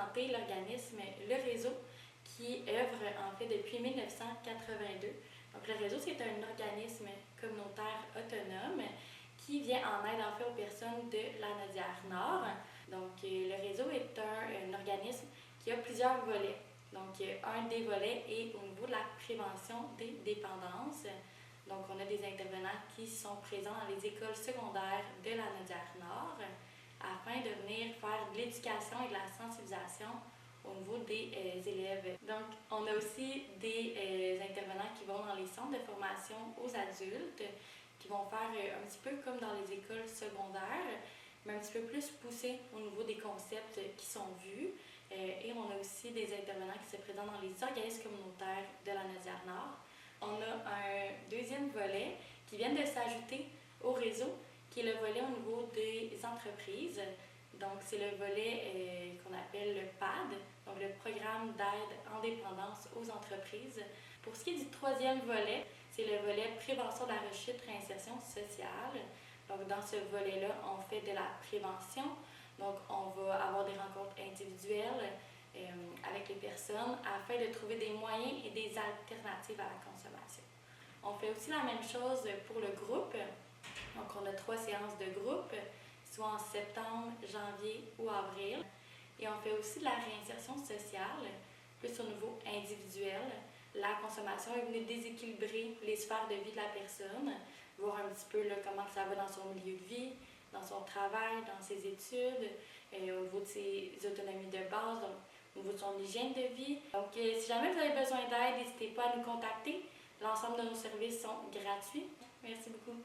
présenter l'organisme Le Réseau qui œuvre en fait depuis 1982. Donc le Réseau, c'est un organisme communautaire autonome qui vient en aide en fait aux personnes de la Naudière-Nord. Donc le Réseau est un organisme qui a plusieurs volets. Donc un des volets est au niveau de la prévention des dépendances. Donc on a des intervenants qui sont présents dans les écoles secondaires de la Naudière-Nord afin de venir faire de l'éducation et de la sensibilisation au niveau des élèves. Donc, on a aussi des intervenants qui vont dans les centres de formation aux adultes, qui vont faire un petit peu comme dans les écoles secondaires, mais un petit peu plus poussé au niveau des concepts qui sont vus. Et on a aussi des intervenants qui se présentent dans les organismes communautaires de la Naudière-Nord. On a un deuxième volet qui vient de s'ajouter au réseau, qui est le volet au niveau des entreprises. Donc, c'est le volet qu'on appelle le PAD, donc le Programme d'aide en dépendance aux entreprises. Pour ce qui est du troisième volet, c'est le volet prévention de la rechute, réinsertion sociale. Donc, dans ce volet-là, on fait de la prévention. Donc, on va avoir des rencontres individuelles avec les personnes afin de trouver des moyens et des alternatives à la consommation. On fait aussi la même chose pour le groupe. Donc, on a 3 séances de groupe, soit en septembre, janvier ou avril. Et on fait aussi de la réinsertion sociale, plus au niveau individuel. La consommation est venue déséquilibrer les sphères de vie de la personne, voir un petit peu là, comment ça va dans son milieu de vie, dans son travail, dans ses études, au niveau de ses autonomies de base, donc au niveau de son hygiène de vie. Donc, si jamais vous avez besoin d'aide, n'hésitez pas à nous contacter. L'ensemble de nos services sont gratuits. Merci beaucoup.